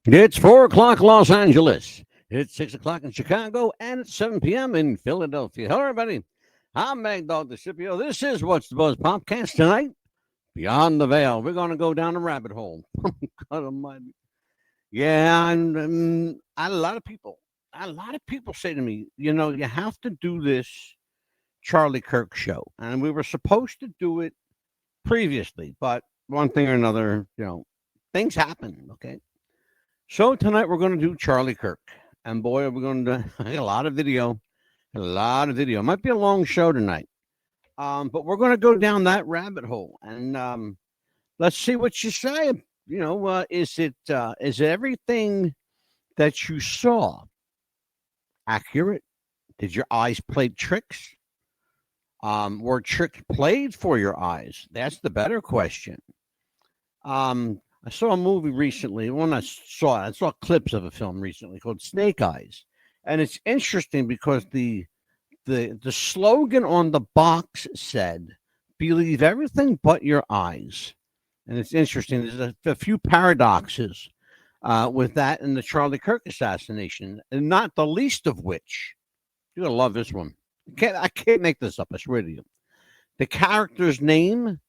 It's 4 o'clock Los Angeles. It's 6 o'clock in Chicago, and it's 7 p.m. in Philadelphia. Hello, everybody. I'm Mag Dog the Scipio. This is What's the Buzz Podcast tonight. Beyond the Veil. We're going to go down a rabbit hole. God almighty. Yeah, a lot of people say to me, you have to do this Charlie Kirk show. And we were supposed to do it previously, but one thing or another, things happen, okay? So tonight we're going to do Charlie Kirk, and boy, are we going to a lot of video, a lot of video. It might be a long show tonight, but we're going to go down that rabbit hole, and let's see what you say. Is everything that you saw accurate? Did your eyes play tricks? Were tricks played for your eyes? That's the better question. I saw a movie recently. I saw clips of a film recently called Snake Eyes, and it's interesting because the slogan on the box said, "Believe everything but your eyes," and it's interesting. There's a few paradoxes with that and the Charlie Kirk assassination, and not the least of which you're gonna love this one. I can't make this up. I swear to you. The character's name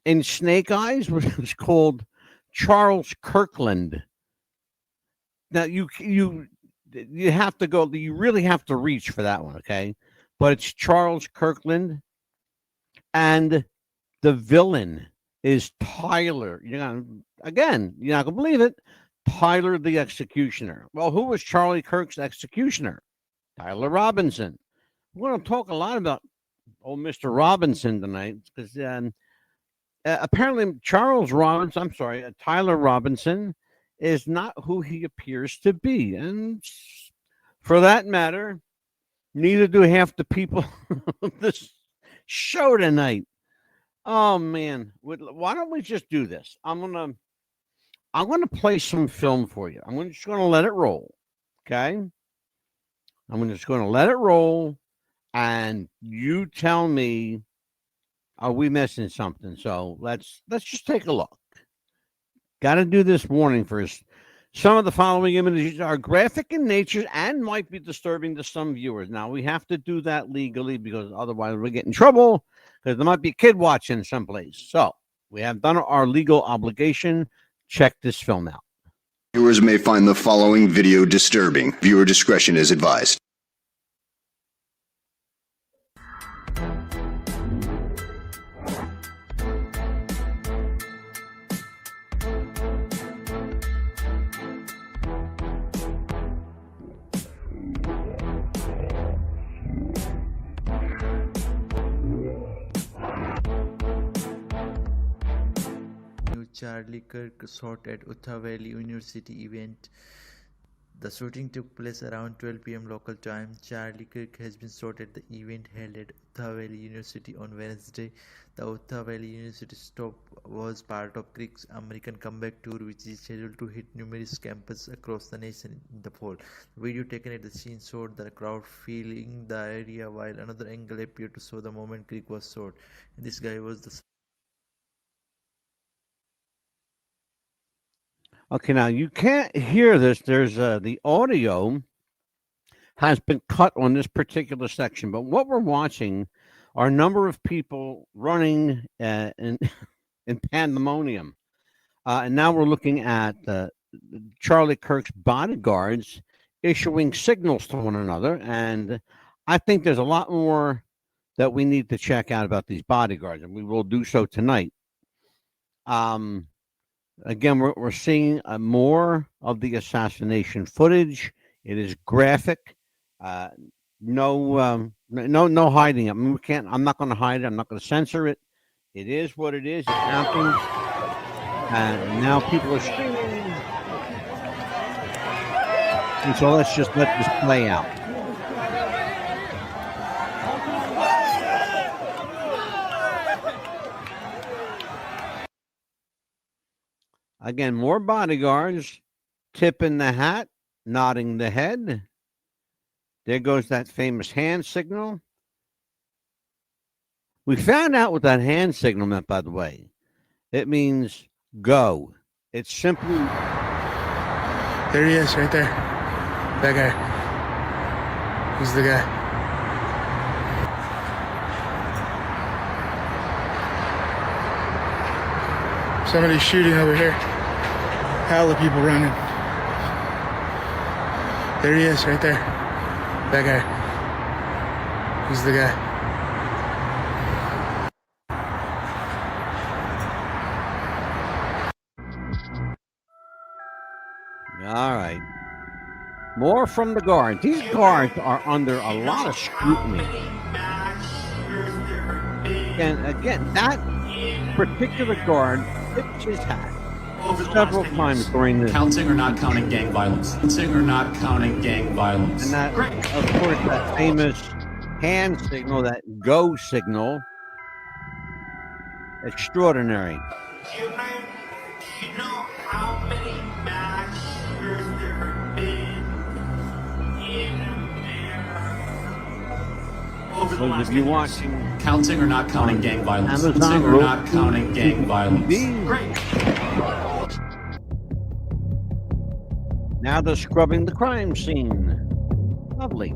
in Snake Eyes was called Charles Kirkland. Now you have to go. You really have to reach for that one, okay? But it's Charles Kirkland, and the villain is Tyler. You're not gonna believe it. Tyler the Executioner. Well, who was Charlie Kirk's executioner? Tyler Robinson. We're going to talk a lot about old Mr. Robinson tonight because apparently Tyler Robinson is not who he appears to be. And for that matter, neither do half the people of this show tonight. Oh man, why don't we just do this? I'm gonna play some film for you. I'm just gonna let it roll. Okay? I'm just gonna let it roll, and you tell me, are we missing something? So let's just take a look. Got to do this warning first. Some of the following images are graphic in nature and might be disturbing to some viewers. Now, we have to do that legally because otherwise we'll get in trouble because there might be a kid watching someplace. So we have done our legal obligation. Check this film out. Viewers may find the following video disturbing. Viewer discretion is advised. Charlie Kirk shot at Utah Valley University event. The shooting took place around 12 p.m. local time. Charlie Kirk has been shot at the event held at Utah Valley University on Wednesday. The Utah Valley University stop was part of Kirk's American Comeback Tour, which is scheduled to hit numerous campuses across the nation in the fall. The video taken at the scene showed the crowd filling the area, while another angle appeared to show the moment Kirk was shot. This guy was the Okay, now you can't hear this. There's the audio has been cut on this particular section, but what we're watching are a number of people running in pandemonium, and now we're looking at Charlie Kirk's bodyguards issuing signals to one another, and I think there's a lot more that we need to check out about these bodyguards, and we will do so tonight. Again, we're seeing more of the assassination footage. It is graphic. No hiding it. I mean, we can't. I'm not going to hide it. I'm not going to censor it. It is what it is. It happens, and now people are screaming. And so let's just let this play out. Again, more bodyguards tipping the hat, nodding the head. There goes that famous hand signal. We found out what that hand signal meant, by the way. It means go. It's simply There he is, right there. That guy. He's the guy. Somebody's shooting over here. Hella people running. There he is, right there. That guy. He's the guy. All right. More from the guards. These guards are under a lot of scrutiny. And again, that particular guard tipped his hat several times during this. Counting or not counting gang violence? Counting or not counting gang violence? And that, of course, that famous hand signal, that go signal, extraordinary. You know how many massacres there have been in America over the Those last of you 10 years? watching Counting or not counting gang violence? Amazon Counting or wrote not counting gang violence? Great. Now they're scrubbing the crime scene. Lovely.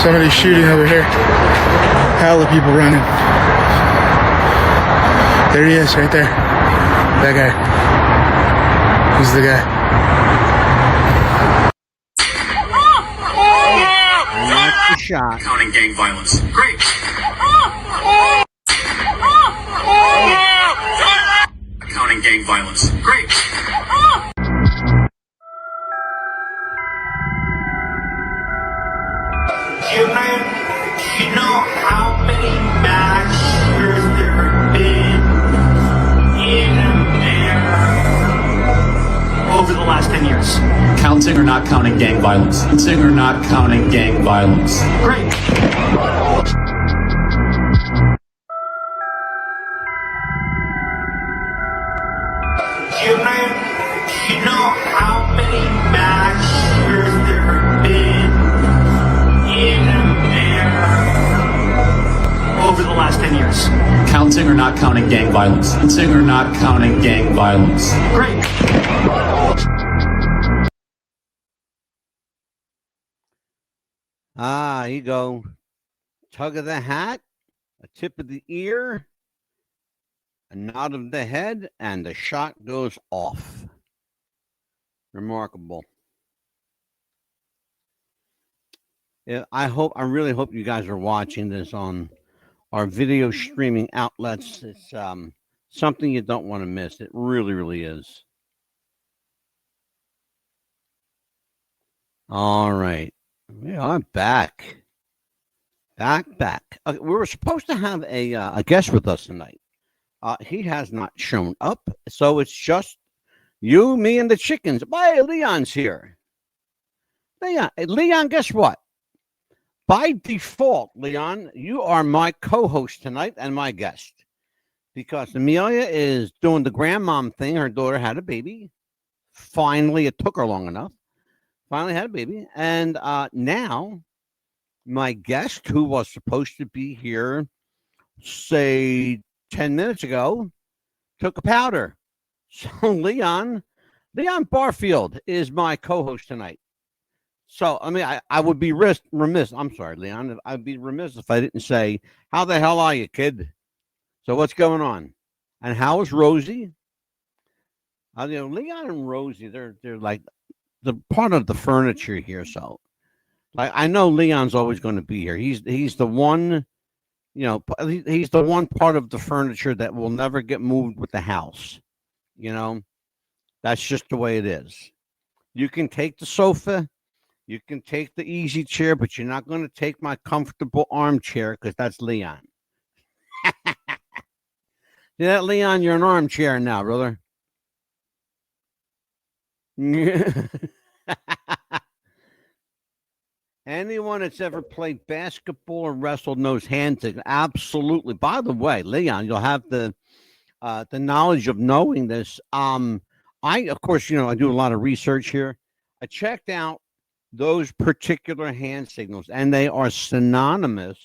Somebody's shooting over here. Hella people running. There he is, right there. That guy. He's the guy. And that's the shot. Counting gang violence. Great. Counting gang violence. Great. You know how many massacres there have been in America over the last 10 years? Counting or not counting gang violence? Counting or not counting gang violence? Great. You know how many massacres there have been in America over the last 10 years? Counting or not counting gang violence? Counting or not counting gang violence? Great. Ah, here you go. Tug of the hat, a tip of the ear, a nod of the head, and the shot goes off. Remarkable. Yeah, I really hope you guys are watching this on our video streaming outlets. It's something you don't want to miss. It really, really is. All right. We are back. Back. We were supposed to have a guest with us tonight. He has not shown up, so it's just you, me, and the chickens. Hey, Leon's here. Leon, guess what? By default, Leon, you are my co-host tonight and my guest because Amelia is doing the grandmom thing. Her daughter had a baby. Finally, it took her long enough. Finally had a baby. And now my guest, who was supposed to be here, say 10 minutes ago, took a powder. So Leon Barfield is my co-host tonight. So, I mean, I would be remiss. I'm sorry, Leon. I'd be remiss if I didn't say, how the hell are you, kid? So what's going on? And how is Rosie? Leon and Rosie, they're like the part of the furniture here. So, like, I know Leon's always going to be here. He's the one, he's the one part of the furniture that will never get moved with the house. You know, that's just the way it is. You can take the sofa, you can take the easy chair, but you're not going to take my comfortable armchair because that's Leon. See that, Leon? You're an armchair now, brother. Anyone that's ever played basketball or wrestled knows hand signals. Absolutely. By the way, Leon, you'll have the knowledge of knowing this. Of course, I do a lot of research here. I checked out those particular hand signals, and they are synonymous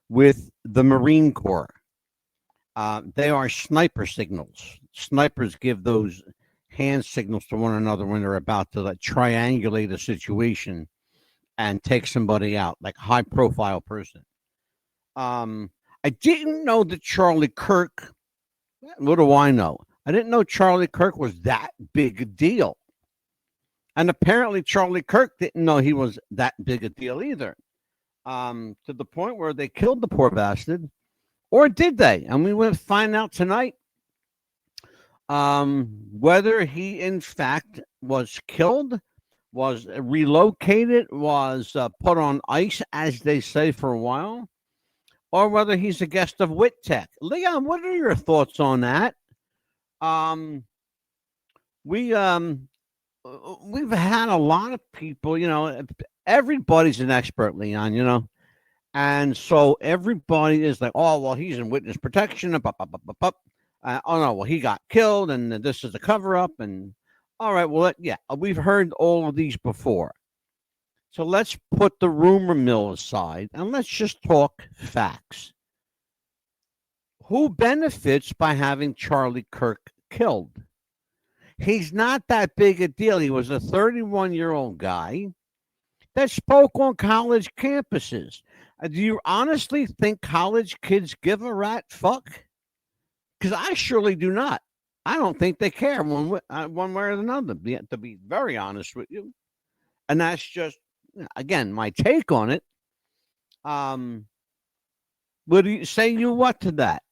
with the Marine Corps. They are sniper signals. Snipers give those hand signals to one another when they're about to triangulate a situation and take somebody out, like high-profile person. I didn't know that Charlie Kirk. What do I know? I didn't know Charlie Kirk was that big a deal. And apparently Charlie Kirk didn't know he was that big a deal either. To the point where they killed the poor bastard. Or did they? And we will find out tonight whether he, in fact, was killed, was relocated, was put on ice, as they say, for a while, or whether he's a guest of WitTech. Leon, what are your thoughts on that? We've had a lot of people, everybody's an expert, Leon, and so everybody is like, oh, well, he's in witness protection. Oh, no, well, he got killed, and this is a cover-up. And all right, well, yeah, we've heard all of these before. So let's put the rumor mill aside, and let's just talk facts. Who benefits by having Charlie Kirk killed? He's not that big a deal. He was a 31-year-old guy that spoke on college campuses. Do you honestly think college kids give a rat fuck? Because I surely do not. I don't think they care one way or another, to be very honest with you. And that's just, again, my take on it. Would you say what to that?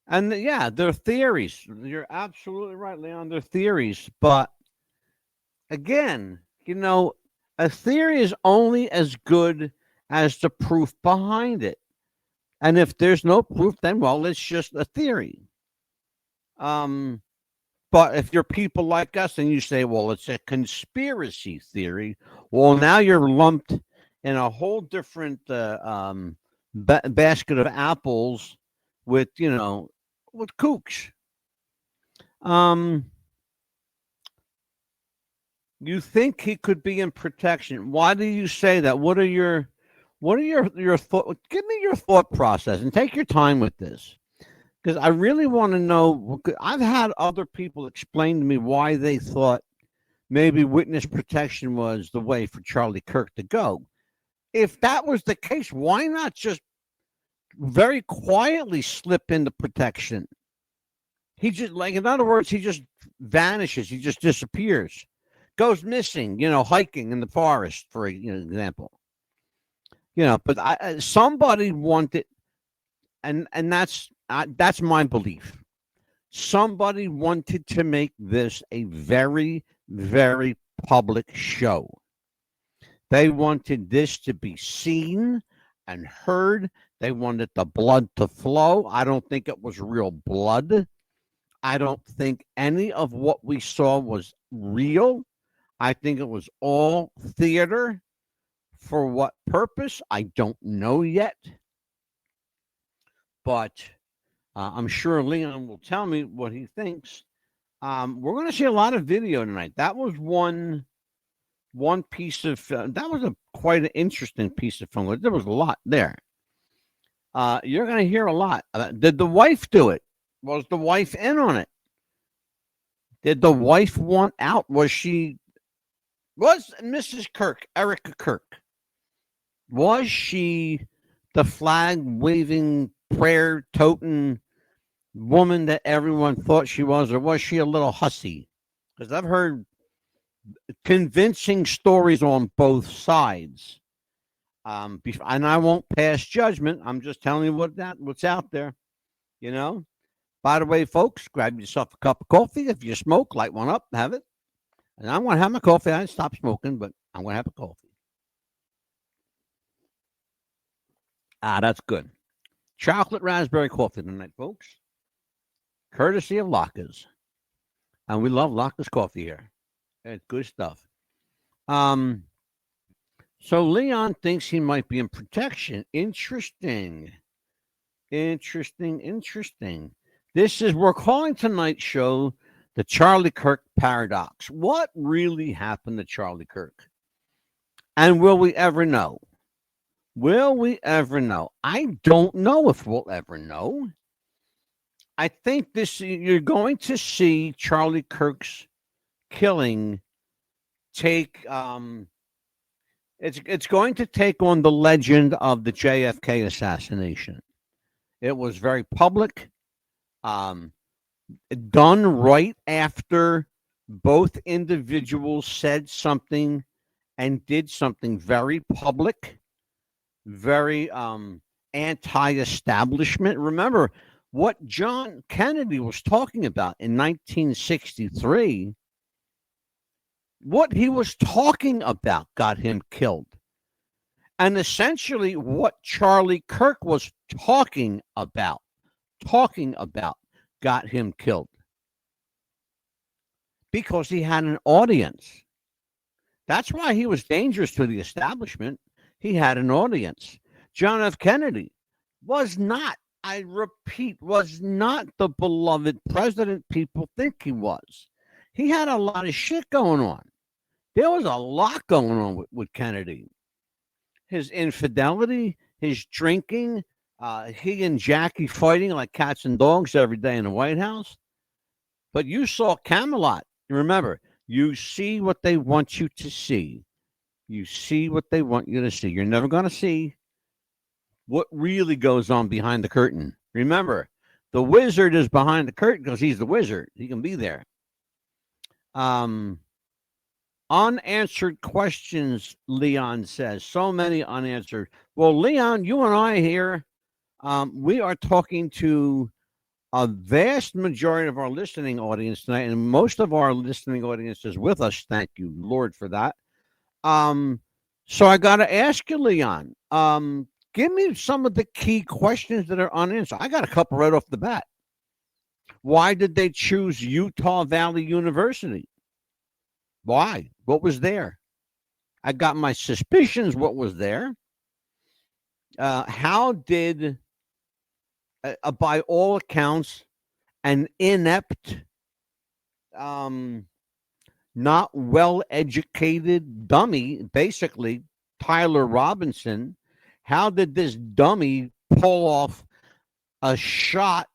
And yeah, they're theories. You're absolutely right, Leon. They're theories. But again, a theory is only as good as the proof behind it. And if there's no proof, then, well, it's just a theory. But if you're people like us and you say, well, it's a conspiracy theory, well, now you're lumped in a whole different basket of apples with, with kooks. You think he could be in protection? Why do you say that? What are your thoughts? Give me your thought process and take your time with this, because I really want to know. I've had other people explain to me why they thought maybe witness protection was the way for Charlie Kirk to go. If that was the case, why not just very quietly slip into protection? He just, in other words, he just vanishes. He just disappears. Goes missing, hiking in the forest, for example. But somebody wanted, and that's my belief. Somebody wanted to make this a very, very public show. They wanted this to be seen and heard. They wanted the blood to flow. I don't think it was real blood. I don't think any of what we saw was real. I think it was all theater. For what purpose? I don't know yet. But I'm sure Leon will tell me what he thinks. We're going to see a lot of video tonight. That was one piece of that was quite an interesting piece of film. There was a lot there. You're going to hear a lot. Did the wife do it? Was the wife in on it? Did the wife want out? Was Mrs. Kirk, Erica Kirk, was she the flag-waving, prayer-toting woman that everyone thought she was, or was she a little hussy? Because I've heard convincing stories on both sides. And I won't pass judgment. I'm just telling you what's out there. You know. By the way, folks, grab yourself a cup of coffee. If you smoke, light one up, have it. And I'm going to have my coffee. I didn't stop smoking, but I'm going to have a coffee. That's good. Chocolate raspberry coffee tonight, folks. Courtesy of Lockers. And we love Lockers coffee here. It's good stuff. So Leon thinks he might be in protection. Interesting. We're calling tonight's show the Charlie Kirk paradox. What really happened to Charlie Kirk? And will we ever know? I don't know if we'll ever know. I think you're going to see Charlie Kirk's killing take it's going to take on the legend of the JFK assassination. It was very public, done right after both individuals said something and did something very public, very anti-establishment. Remember what John Kennedy was talking about in 1963. What he was talking about got him killed. And essentially what Charlie Kirk was talking about got him killed. Because he had an audience. That's why he was dangerous to the establishment. He had an audience. John F. Kennedy was not, I repeat, was not the beloved president people think he was. He had a lot of shit going on. There was a lot going on with Kennedy. His infidelity, his drinking, he and Jackie fighting like cats and dogs every day in the White House. But you saw Camelot. Remember, you see what they want you to see. You see what they want you to see. You're never going to see what really goes on behind the curtain. Remember, the wizard is behind the curtain because he's the wizard. He can be there. Unanswered questions, Leon says. So many unanswered. Well, Leon, you and I here, we are talking to a vast majority of our listening audience tonight, and most of our listening audience is with us. Thank you, Lord, for that. So I got to ask you, Leon, give me some of the key questions that are unanswered. I got a couple right off the bat. Why did they choose Utah Valley University? Why? What was there? I got my suspicions what was there. How did, by all accounts, an inept, not well-educated dummy, basically Tyler Robinson, how did this dummy pull off a shot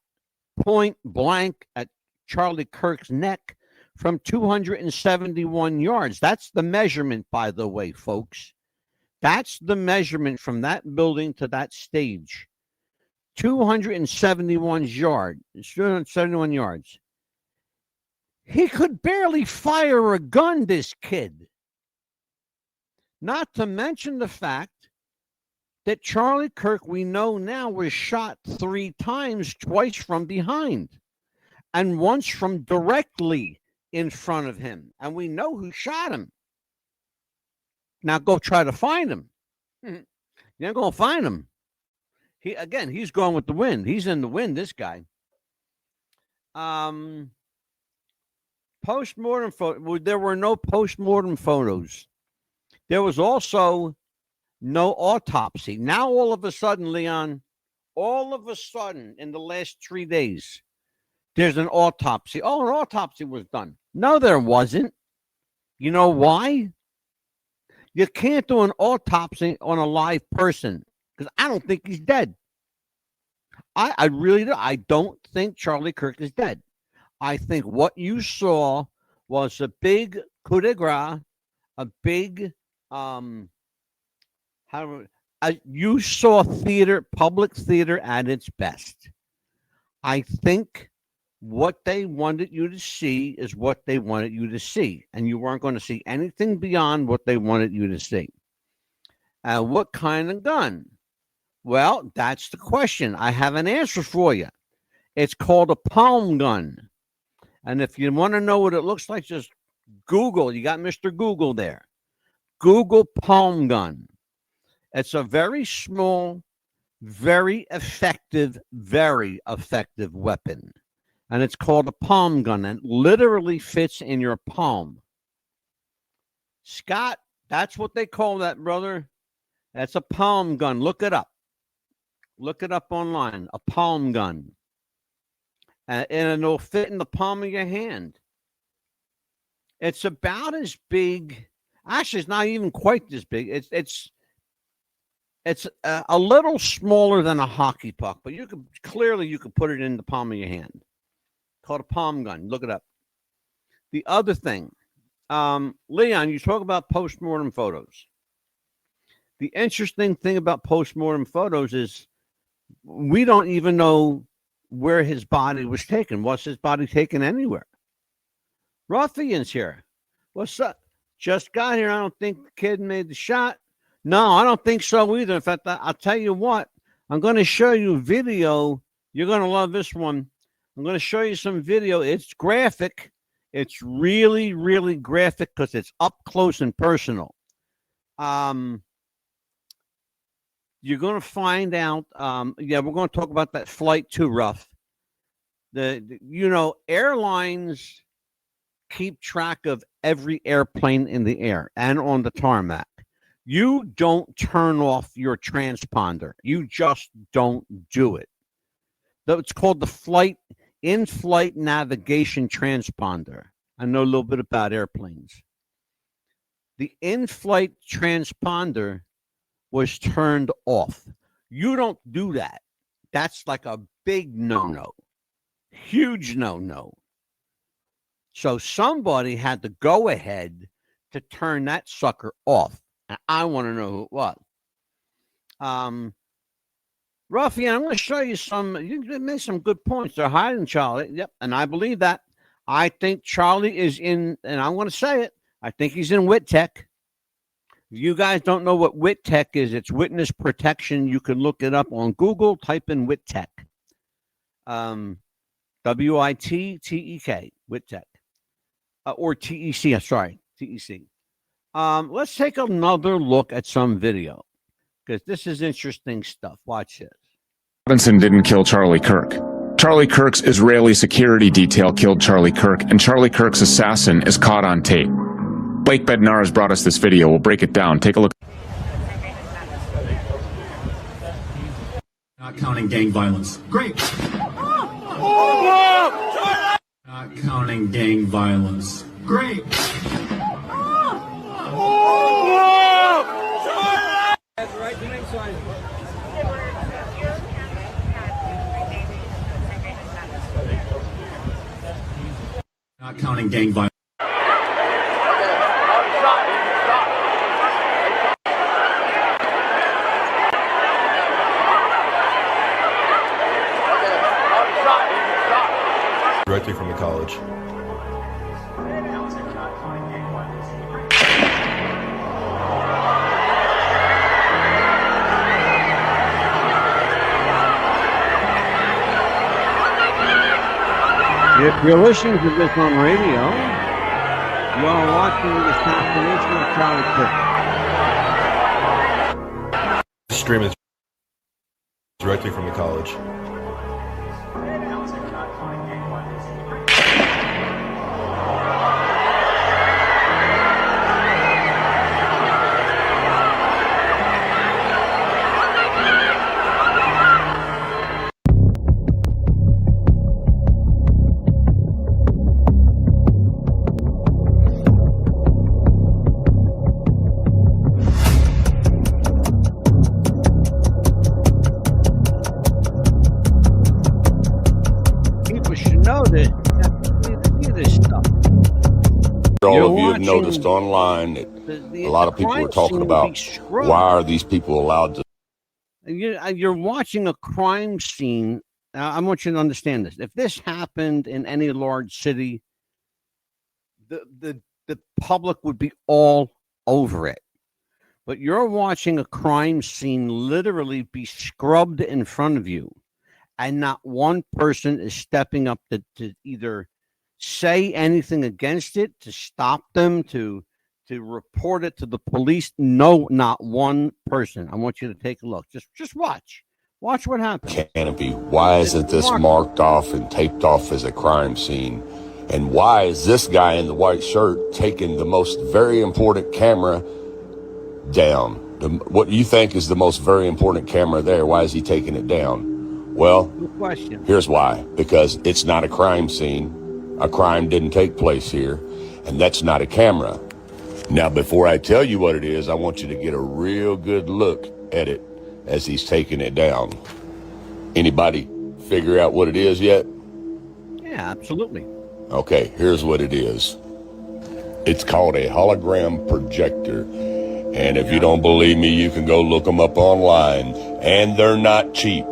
point blank at Charlie Kirk's neck from 271 yards? That's the measurement, by the way, folks. That's the measurement from that building to that stage. 271 yards. He could barely fire a gun, this kid. Not to mention the fact that Charlie Kirk, we know now, was shot 3 times, twice from behind, and once from directly in front of him. And we know who shot him. Now go try to find him. You're not going to find him. He's going with the wind. He's in the wind, this guy. Post-mortem photo. There were no post-mortem photos. There was also no autopsy. Now, all of a sudden, Leon, in the last 3 days, there's an autopsy. Oh, an autopsy was done. No, there wasn't. You know why? You can't do an autopsy on a live person because I don't think he's dead. I really do. I don't think Charlie Kirk is dead. I think what you saw was a big coup de grace, a big you saw public theater at its best. I think what they wanted you to see is what they wanted you to see, and you weren't going to see anything beyond what they wanted you to see. What kind of gun? Well, that's the question. I have an answer for you. It's called a palm gun. And if you want to know what it looks like, just Google. You got Mr. Google there. Google palm gun. It's a very small, very effective weapon. And it's called a palm gun. And it literally fits in your palm. Scott, that's what they call that, brother. That's a palm gun. Look it up. Look it up online. A palm gun. And it'll fit in the palm of your hand. It's about as big. Actually, it's not even quite this big. It's a little smaller than a hockey puck, but you could put it in the palm of your hand. Called a palm gun. Look it up. The other thing, Leon, you talk about postmortem photos. The interesting thing about postmortem photos is we don't even know where his body was taken. Was his body taken anywhere? Ruffian's here. What's up? Just got here. I don't think the kid made the shot. No, I don't think so either. In fact, I'll tell you what. I'm going to show you a video. You're going to love this one. I'm going to show you some video. It's graphic. It's really, really graphic because it's up close and personal. You're going to find out. We're going to talk about that flight too, Ruff. Airlines keep track of every airplane in the air and on the tarmac. You don't turn off your transponder. You just don't do it. It's called the in-flight navigation transponder. I know a little bit about airplanes. The in-flight transponder was turned off. You don't do that. That's like a big no-no. Huge no-no. So somebody had to go ahead to turn that sucker off. And I want to know who it was. Ruffian, I'm going to show you you made some good points. They're hiding Charlie. Yep, and I believe that. I think Charlie is in, and I'm going to say it, I think he's in WITTEC. If you guys don't know what WITTEC is, it's witness protection. You can look it up on Google. Type in WITTEC. WITTEK, WITTEC. Or TEC, sorry, TEC. Let's take another look at some video because this is interesting stuff. Watch this. Robinson didn't kill Charlie Kirk. Charlie Kirk's Israeli security detail killed Charlie Kirk, and Charlie Kirk's assassin is caught on tape. Blake Bednar has brought us this video. We'll break it down. Take a look. Not counting gang violence. Great. Not counting gang violence. Great. Not counting gang violence. Directly from the college. If you're listening to this on radio, you are watching the assassination of Charlie Kirk. Stream is directly from the college. All of you have noticed online that a lot of people are talking about why are these people allowed to. You're watching a crime scene Now, I want you to understand this. If this happened in any large city, the public would be all over it. But you're watching a crime scene literally be scrubbed in front of you, and not one person is stepping up to either say anything against it, to stop them, to report it to the police. No, not one person. I want you to take a look. Just watch. Watch what happens. Canopy. Why isn't this marked off and taped off as a crime scene? And why is this guy in the white shirt taking the most very important camera down? What you think is the most very important camera there? Why is he taking it down? Well, Good question. here's why. Because it's not a crime scene. A crime didn't take place here, and that's not a camera. Now, before I tell you what it is, I want you to get a real good look at it as he's taking it down. Anybody figure out what it is yet? Yeah, absolutely. Okay, here's what it is. It's called a hologram projector. And if you don't believe me, you can go look them up online. And they're not cheap.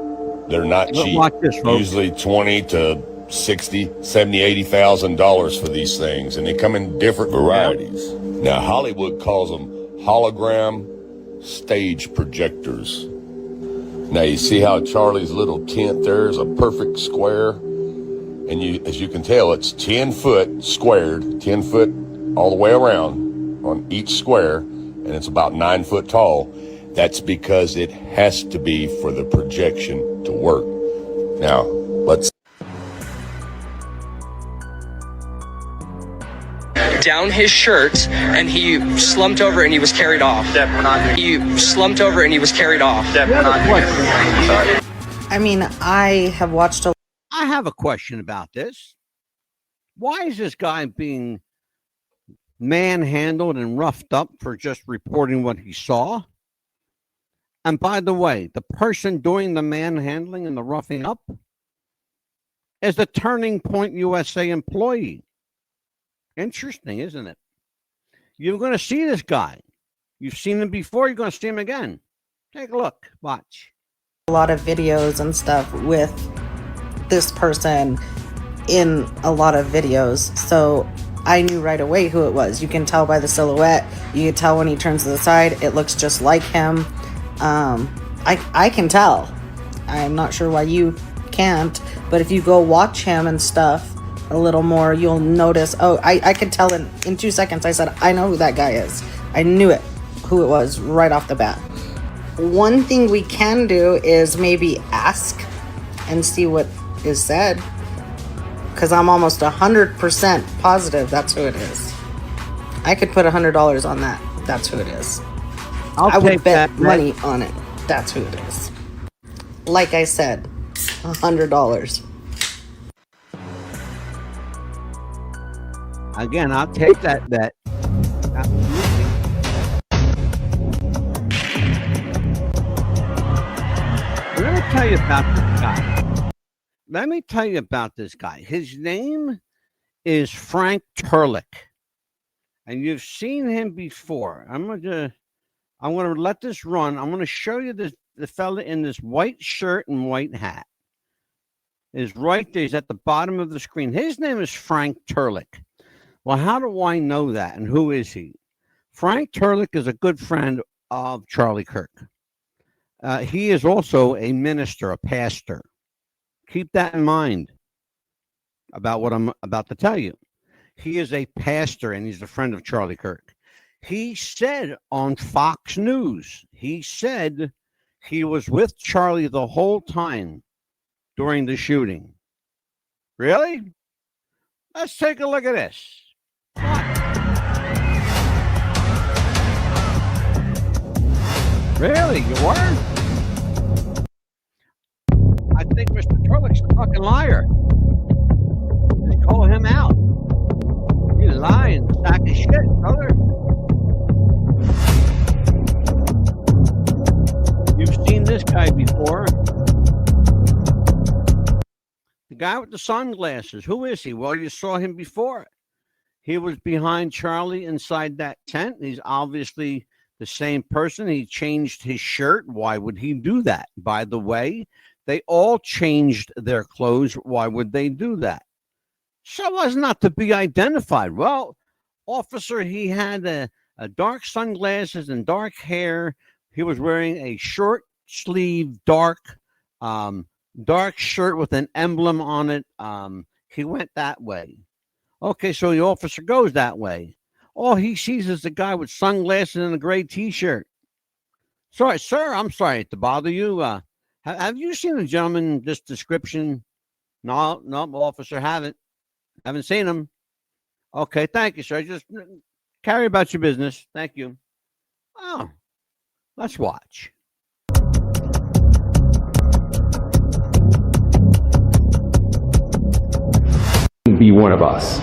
They're not cheap. Watch this, folks. Usually 20 to 60, 70, $80,000 for these things. And they come in different varieties. Now, Hollywood calls them hologram stage projectors. Now, you see how Charlie's little tent there is a perfect square? And as you can tell, it's 10 foot squared, 10 foot all the way around on each square, and it's about 9 foot tall. That's because it has to be for the projection to work. Now, let's down his shirt, and he slumped over and he was carried off. He slumped over and he was carried off. I mean, I have watched a I have a question about this. Why is this guy being manhandled and roughed up for just reporting what he saw? And by the way, the person doing the manhandling and the roughing up is the Turning Point USA employee. Interesting, isn't it? You're going to see this guy. You've seen him before. You're going to see him again. Take a look. Watch. a lot of videos and stuff with this person in a lot of videos, so I knew right away who it was. You can tell by the silhouette. You can tell when he turns to the side, it looks just like him. I can tell. I'm not sure why you can't, but if you go watch him and stuff a little more, you'll notice, oh, I could tell in 2 seconds. I said, I know who that guy is. I knew it, who it was right off the bat. One thing we can do is maybe ask and see what is said, because I'm almost 100% positive that's who it is. I could put $100 on that. That's who it is. I would bet money on it. That's who it is. Like I said, $100. Again, I'll take that bet. Absolutely. Let me tell you about this guy. His name is Frank Turlick, and you've seen him before. I'm gonna let this run. I'm gonna show you the fella in this white shirt and white hat. Is right there. He's at the bottom of the screen. His name is Frank Turlick. Well, how do I know that, and who is he? Frank Turlick is a good friend of Charlie Kirk. He is also a minister, a pastor. Keep that in mind about what I'm about to tell you. He is a pastor, and he's a friend of Charlie Kirk. He said on Fox News, he said he was with Charlie the whole time during the shooting. Really? Let's take a look at this. Really? You were? I think Mr. Turlick's a fucking liar. They call him out. You lying sack of shit, brother. You've seen this guy before. The guy with the sunglasses. Who is he? Well, you saw him before. He was behind Charlie inside that tent. He's obviously The same person, he changed his shirt. Why would he do that? By the way, they all changed their clothes. Why would they do that? So as not to be identified. Well, officer, he had a dark sunglasses and dark hair. He was wearing a short sleeve, dark shirt with an emblem on it. He went that way. Okay, so the officer goes that way. All he sees is a guy with sunglasses and a gray T-shirt. Sorry, sir, I'm sorry to bother you. Have you seen a gentleman this description? No, officer, haven't seen him. Okay, thank you, sir. Just carry about your business. Thank you. Oh, let's watch. Be one of us.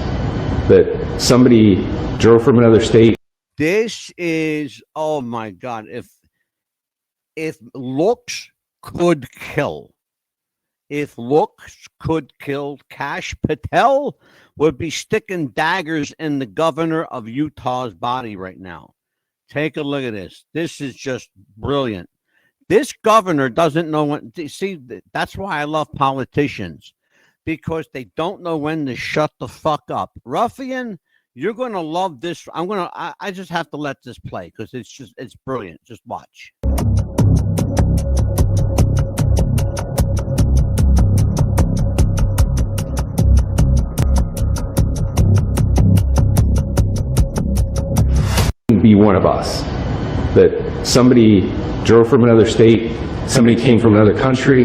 That somebody drove from another state. This is, oh my God, if looks could kill, Kash Patel would be sticking daggers in the governor of Utah's body right now. Take a look at this. This is just brilliant. This governor doesn't know when. See, that's why I love politicians, because they don't know when to shut the fuck up. Ruffian, you're going to love this. I just have to let this play because it's brilliant. Just watch. Be one of us. That somebody drove from another state, somebody came from another country.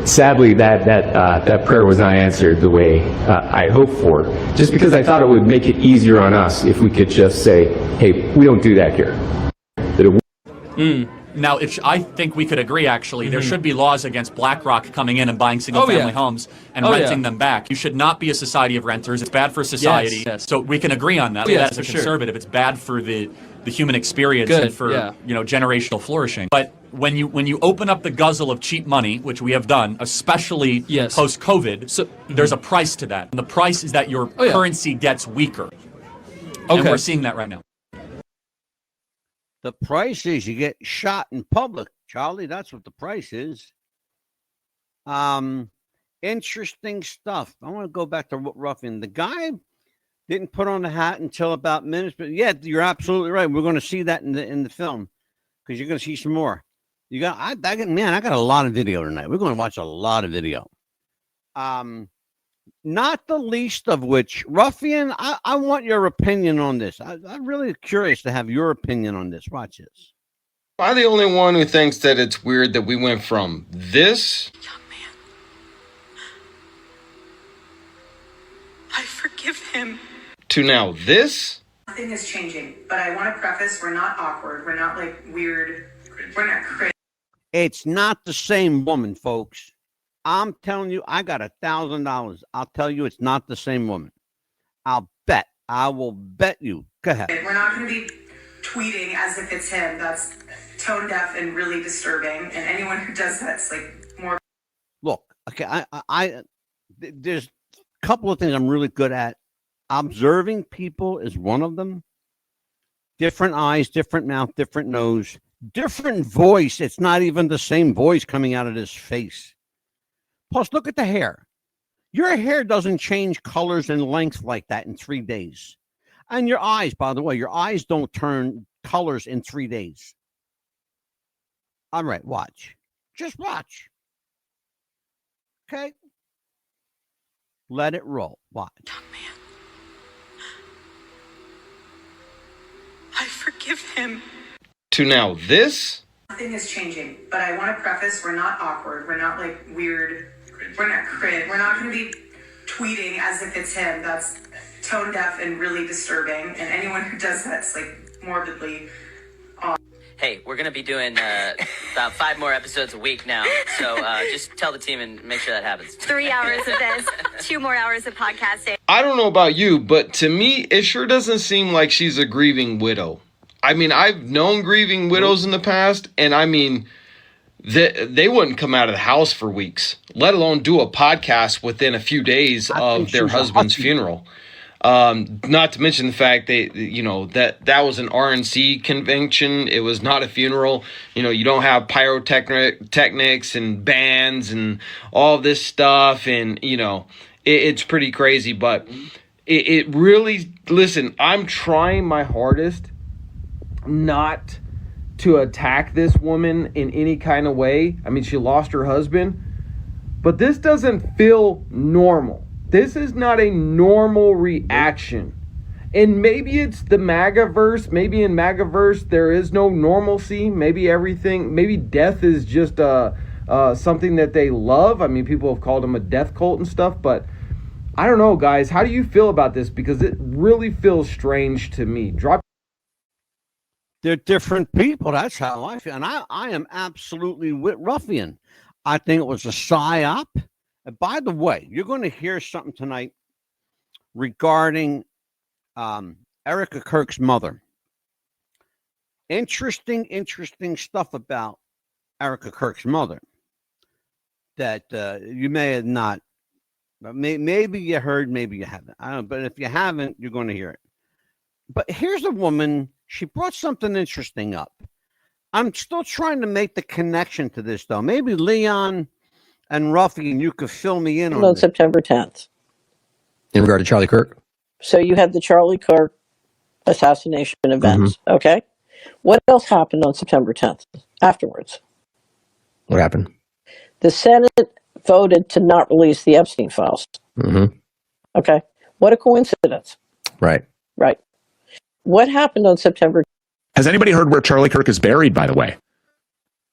Sadly, that prayer was not answered the way I hoped for, just because I thought it would make it easier on us if we could just say, hey, we don't do that here. Now, I think we could agree, actually, there should be laws against BlackRock coming in and buying single-family homes and renting them back. You should not be a society of renters. It's bad for society. Yes. So we can agree on that. As a conservative, it's bad for the human experience and for generational flourishing. But when you open up the guzzle of cheap money, which we have done, especially post-COVID, there's a price to that. And the price is that your currency gets weaker. And we're seeing that right now. The price is you get shot in public, Charlie. That's what the price is. Interesting stuff. I want to go back to Ruffian. The guy didn't put on the hat until about minutes, but yeah, you're absolutely right. We're going to see that in the film because you're going to see some more. I got a lot of video tonight. We're going to watch a lot of video. Not the least of which, Ruffian, I want your opinion on this. I'm really curious to have your opinion on this. Watch this. Am I the only one who thinks that it's weird that we went from this? Young man, I forgive him. To now this? Nothing is changing, but I want to preface, we're not awkward. We're not like weird. We're not cringe. It's not the same woman, folks. I'm telling you, I got $1,000. I'll tell you it's not the same woman. I will bet you. Go ahead. We're not going to be tweeting as if it's him. That's tone deaf and really disturbing. And anyone who does that's like more. Look, okay, there's a couple of things I'm really good at. Observing people is one of them. Different eyes, different mouth, different nose, different voice. It's not even the same voice coming out of this face. Plus, look at the hair. Your hair doesn't change colors and length like that in 3 days. And your eyes, by the way, your eyes don't turn colors in 3 days. All right, watch. Just watch. Okay? Let it roll. Watch. Young man, I forgive him. To now this? Nothing is changing, but I want to preface, we're not awkward. We're not like weird. We're not cringe. We're not going to be tweeting as if it's him. That's tone deaf and really disturbing. And anyone who does that's like morbidly. Hey, we're going to be doing about 5 more episodes a week now. So just tell the team and make sure that happens. 3 hours of this, 2 more hours of podcasting. I don't know about you, but to me, it sure doesn't seem like she's a grieving widow. I mean, I've known grieving widows in the past, and I mean, they wouldn't come out of the house for weeks, let alone do a podcast within a few days of their husband's funeral. Not to mention the fact that was an RNC convention. It was not a funeral. You don't have pyrotechnics and bands and all this stuff, and it's pretty crazy. But it really, listen, I'm trying my hardest not to attack this woman in any kind of way. I mean, she lost her husband, but this doesn't feel normal. This is not a normal reaction. And maybe it's the MAGA-verse. Maybe in MAGA-verse there is no normalcy. Maybe death is just something that they love. I mean, people have called them a death cult and stuff, but I don't know, guys. How do you feel about this? Because it really feels strange to me. They're different people. That's how I feel. And I am absolutely with Ruffian. I think it was a psyop. And by the way, you're going to hear something tonight regarding Erica Kirk's mother. Interesting stuff about Erica Kirk's mother that you may have not. Maybe you heard, maybe you haven't. I don't know, but if you haven't, you're going to hear it. But here's a woman. She brought something interesting up. I'm still trying to make the connection to this, though. Maybe Leon and Ruffian, you could fill me in on September 10th. In regard to Charlie Kirk? So you had the Charlie Kirk assassination events, okay? What else happened on September 10th afterwards? What happened? The Senate voted to not release the Epstein files. Okay? What a coincidence. Right. What happened on September? Has anybody heard where Charlie Kirk is buried, by the way?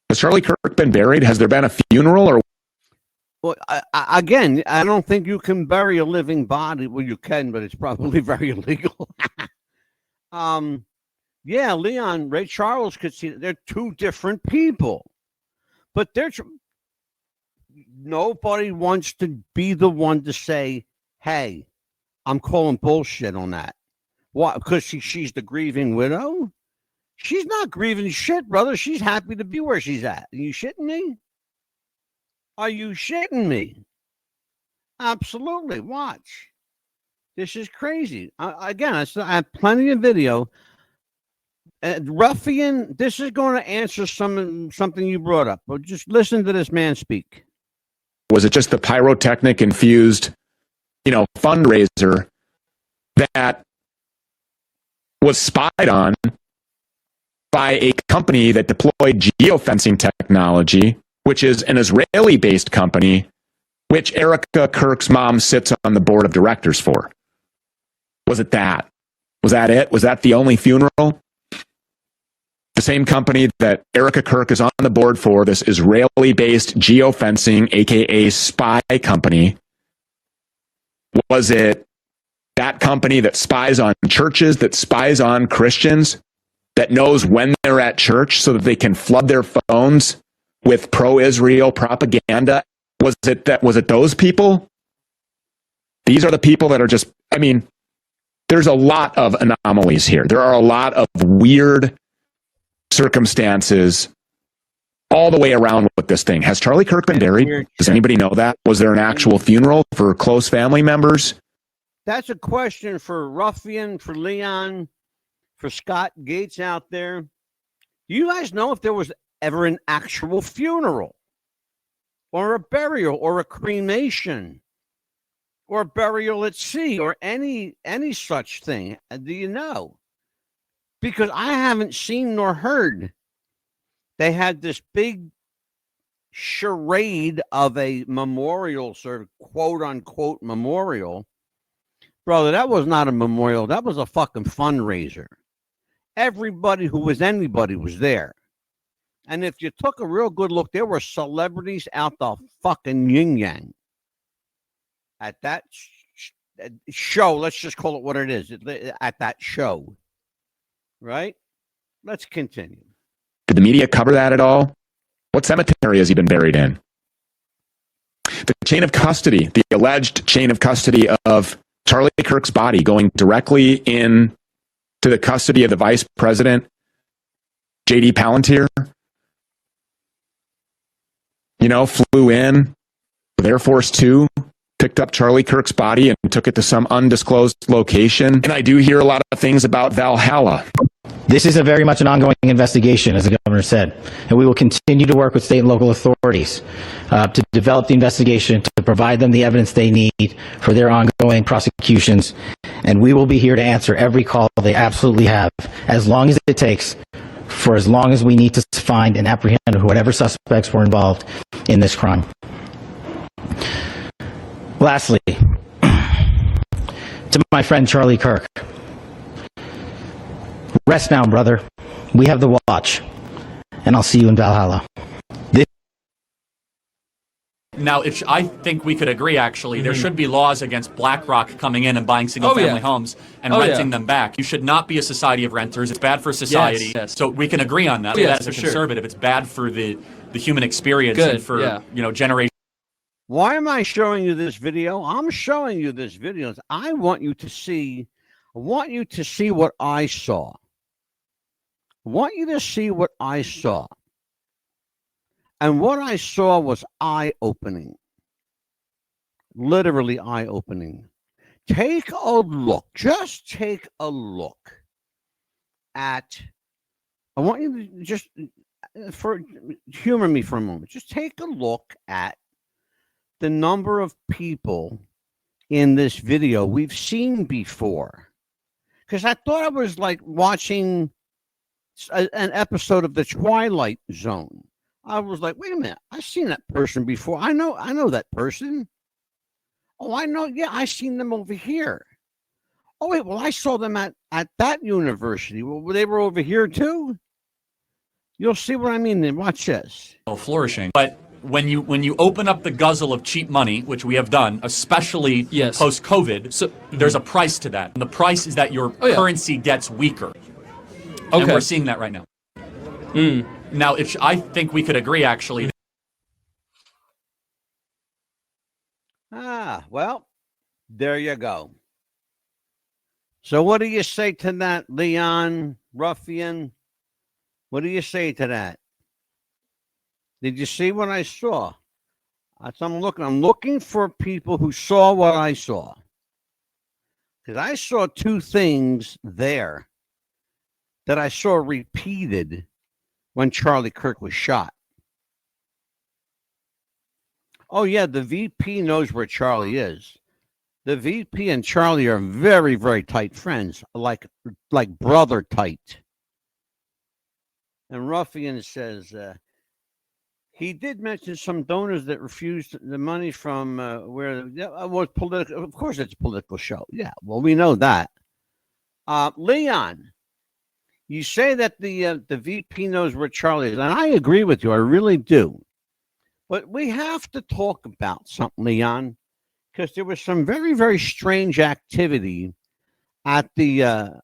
Has Charlie Kirk been buried? Has there been a funeral? Or Well, I don't think you can bury a living body. Well, you can, but it's probably very illegal. Yeah, Leon, Ray Charles could see that they're two different people, but nobody wants to be the one to say, "Hey, I'm calling bullshit on that." Why? Because she's the grieving widow? She's not grieving shit, brother. She's happy to be where she's at. Are you shitting me? Are you shitting me? Absolutely. Watch. This is crazy. I have plenty of video. Ruffian, this is going to answer something you brought up. But just listen to this man speak. was it just the pyrotechnic infused, fundraiser that was spied on by a company that deployed geofencing technology, which is an Israeli-based company, which Erica Kirk's mom sits on the board of directors for? Was it that? Was that it? Was that the only funeral? The same company that Erica Kirk is on the board for, this Israeli-based geofencing, aka spy company, was it that company that spies on churches, that spies on Christians, that knows when they're at church so that they can flood their phones with pro-Israel propaganda? Was it those people? These are the people that are just, there's a lot of anomalies here. There are a lot of weird circumstances all the way around with this thing. Has Charlie Kirk been buried? Does anybody know that? Was there an actual funeral for close family members? That's a question for Ruffian, for Leon, for Scott Gates out there. Do you guys know if there was ever an actual funeral or a burial or a cremation or burial at sea or any such thing? Do you know? Because I haven't seen nor heard. They had this big charade of a memorial, sort of quote unquote memorial. Brother, that was not a memorial. That was a fucking fundraiser. Everybody who was anybody was there. And if you took a real good look, there were celebrities out the fucking yin-yang at that show. Let's just call it what it is. At that show. Right? Let's continue. Did the media cover that at all? What cemetery has he been buried in? The chain of custody, the alleged chain of custody of Charlie Kirk's body going directly in to the custody of the vice president, J.D. Palantir, flew in with Air Force Two, picked up Charlie Kirk's body and took it to some undisclosed location. And I do hear a lot of things about Valhalla. This is very much an ongoing investigation, as the governor said, and we will continue to work with state and local authorities to develop the investigation, to provide them the evidence they need for their ongoing prosecutions, and we will be here to answer every call they absolutely have, as long as it takes, for as long as we need to find and apprehend whatever suspects were involved in this crime. Lastly, to my friend Charlie Kirk, rest now, brother. We have the watch, and I'll see you in Valhalla. Now, I think we could agree, actually, there should be laws against BlackRock coming in and buying single-family homes and renting them back. You should not be a society of renters. It's bad for society. Yes. So we can agree on that. Yes, As a conservative, it's bad for the human experience Good, and for yeah. generations. Why am I showing you this video? I'm showing you this video. I want you to see what I saw. I want you to see what I saw. And what I saw was eye-opening. Literally eye-opening. Take a look. Just take a look at, I want you to just, humor me for a moment. Just take a look at the number of people in this video we've seen before. Because I thought I was like watching an episode of The Twilight Zone. I was like, wait a minute, I've seen that person before. I know that person. Oh, I know, yeah, I've seen them over here. Oh, wait, well, I saw them at that university. Well, they were over here too? You'll see what I mean then. Watch this. Flourishing. But when you open up the guzzle of cheap money, which we have done, especially post-COVID, so there's a price to that. And the price is that your currency gets weaker. And we're seeing that right now. Now, I think we could agree, actually. Well, there you go. So what do you say to that, Leon Ruffian? What do you say to that? Did you see what I saw? I'm looking for people who saw what I saw. Because I saw two things there that I saw repeated when Charlie Kirk was shot. Oh, yeah, the VP knows where Charlie is. The VP and Charlie are very, very tight friends, like brother tight. And Ruffian says he did mention some donors that refused the money from where was political. Of course, it's a political show. Yeah, well, we know that. Leon, you say that the VP knows where Charlie is, and I agree with you. I really do. But we have to talk about something, Leon, because there was some very, very strange activity at the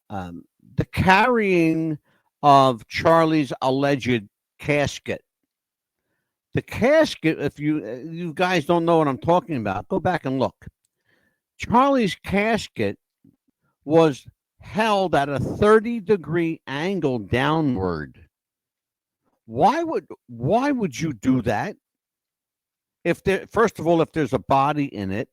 carrying of Charlie's alleged casket. The casket, if you guys don't know what I'm talking about, go back and look. Charlie's casket was held at a 30-degree angle downward. Why would you do that? First of all, if there's a body in it,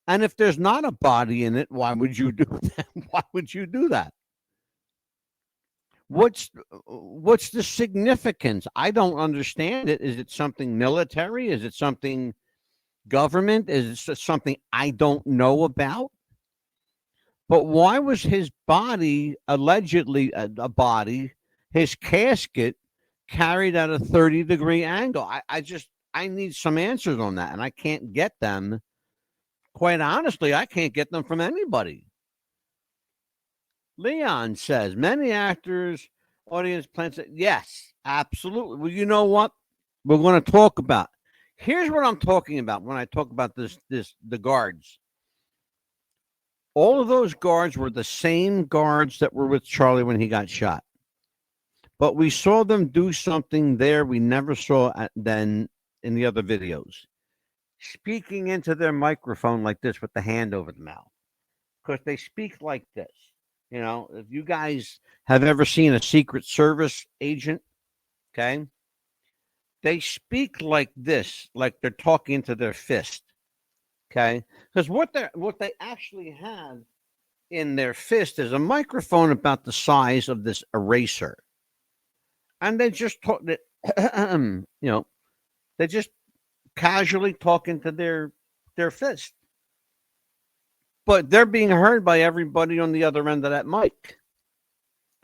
and if there's not a body in it, why would you do that? Why would you do that? What's the significance? I don't understand it. Is it something military? Is it something government? Is it something I don't know about? But why was his body, allegedly a body, his casket, carried at a 30-degree angle? I need some answers on that, and I can't get them. Quite honestly, I can't get them from anybody. Leon says, many actors, audience plans. Yes, absolutely. Well, you know what? We're going to talk about. Here's what I'm talking about when I talk about the guards. All of those guards were the same guards that were with Charlie when he got shot. But we saw them do something there we never saw then in the other videos. Speaking into their microphone like this with the hand over the mouth. Because they speak like this. You know, if you guys have ever seen a Secret Service agent, okay, they speak like this, like they're talking into their fist. Okay, because what they actually have in their fist is a microphone about the size of this eraser, and they just talk. They just casually talk into their fist, but they're being heard by everybody on the other end of that mic.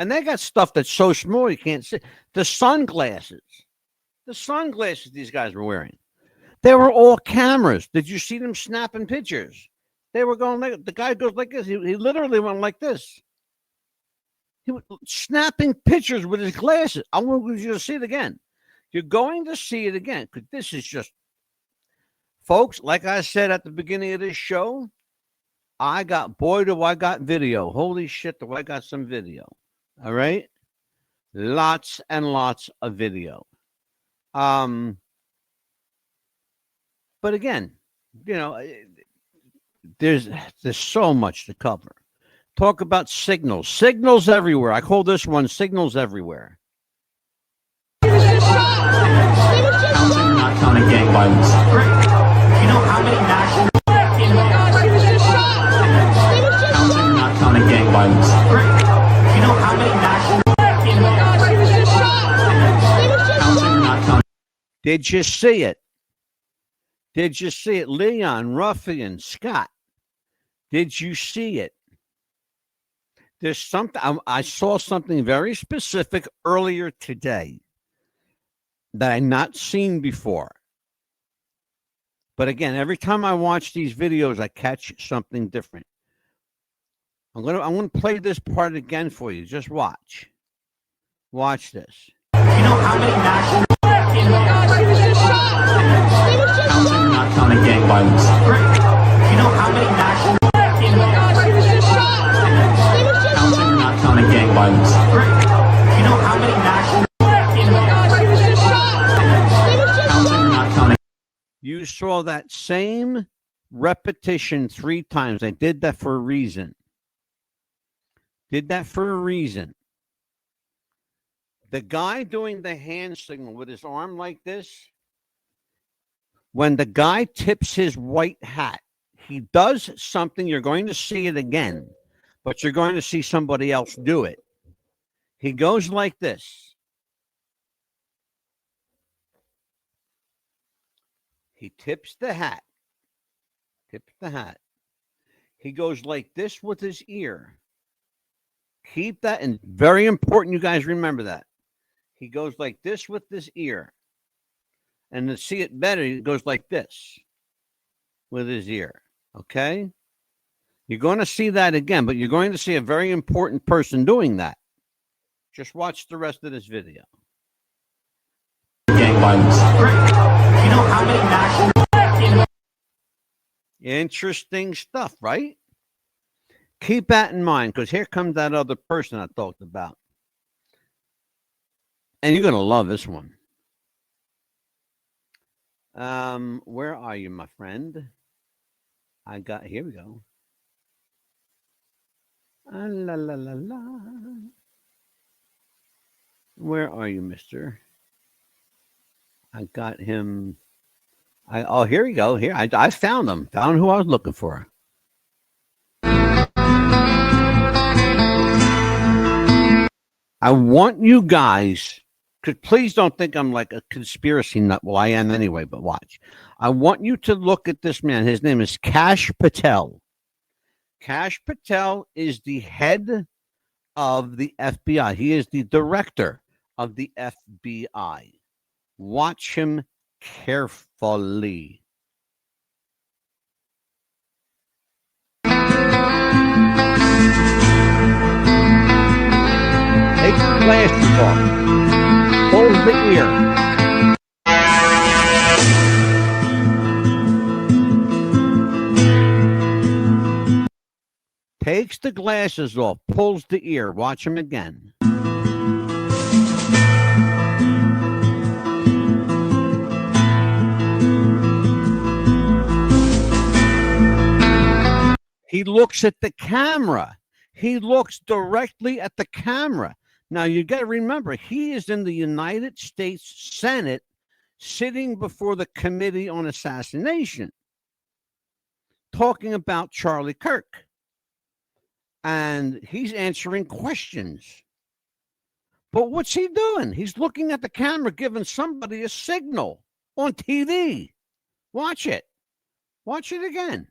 And they got stuff that's so small you can't see. The sunglasses these guys were wearing, they were all cameras. Did you see them snapping pictures? They were going like, the guy goes like this. He literally went like this. He was snapping pictures with his glasses. I want you to see it again. You're going to see it again because this is just, folks, like I said at the beginning of this show, do I got video. Holy shit, do I got some video. All right? Lots and lots of video. But again, there's so much to cover. Talk about signals. Signals everywhere. I call this one signals everywhere. Not counting gang violence. You know how many national Not counting gang violence. You know how many national Did you see it? Did you see it? Leon, Ruffian, Scott. Did you see it? There's something, I saw something very specific earlier today that I've not seen before. But again, every time I watch these videos, I catch something different. I'm gonna play this part again for you. Just watch. Watch this. You know how many national Not counting gang violence. You know how many national Not counting gang violence. You know how many national Not counting. You saw that same repetition 3 times. I did that for a reason. The guy doing the hand signal with his arm like this, when the guy tips his white hat, he does something. You're going to see it again, but you're going to see somebody else do it. He goes like this. He tips the hat. He goes like this with his ear. Keep that, and very important, you guys remember that. He goes like this with his ear. And to see it better, he goes like this with his ear. Okay? You're going to see that again, but you're going to see a very important person doing that. Just watch the rest of this video. Gang violence. You know how many national Interesting stuff, right? Keep that in mind, because here comes that other person I talked about. And you're going to love this one. Where are you, my friend? Here we go. La, la, la, la. Where are you, mister? I got him. Here we go. Here, I found him. Found who I was looking for. I want you guys, because please don't think I'm like a conspiracy nut. Well, I am anyway, but watch. I want you to look at this man. His name is Kash Patel. Kash Patel is the head of the FBI. He is the director of the FBI. Watch him carefully. Take the glasses off. Hold the ear. Takes the glasses off, pulls the ear. Watch him again. He looks at the camera. He looks directly at the camera. Now, you got to remember, he is in the United States Senate sitting before the Committee on Assassination. talking about Charlie Kirk. And he's answering questions. But what's he doing? He's looking at the camera, giving somebody a signal on TV. Watch it. Watch it again.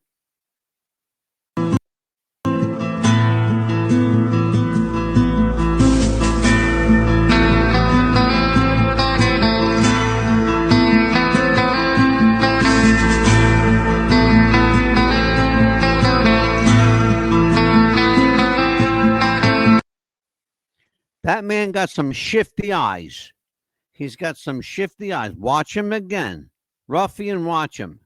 That man got some shifty eyes. He's got some shifty eyes. Watch him again. Ruffian, watch him.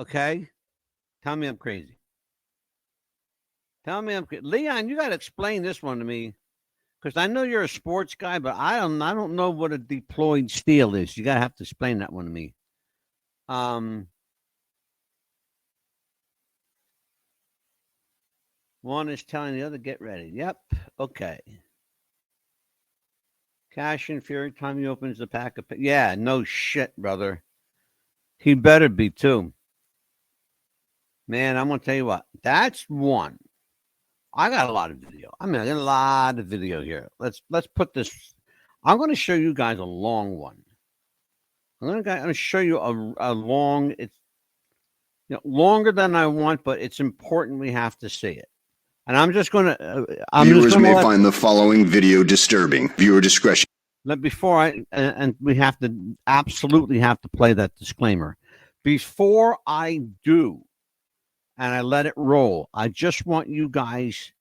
Okay? Tell me I'm crazy. Tell me I'm crazy. Leon, you got to explain this one to me. Because I know you're a sports guy, but I don't know what a deployed steel is. You gotta have to explain that one to me. One is telling the other, get ready. Yep. Okay. Cash and Fury, time he opens the pack of yeah, no shit, brother. He better be too. Man, I'm gonna tell you what. That's one. I got a lot of video. I got a lot of video here. Let's put this. I'm going to show you guys a long one. I'm going to show you a long. It's longer than I want, but it's important. We have to see it. And I'm just going to. Viewers may find the following video disturbing. Viewer discretion. Before and we have to absolutely have to play that disclaimer. Before I do, and I let it roll, I just want you guys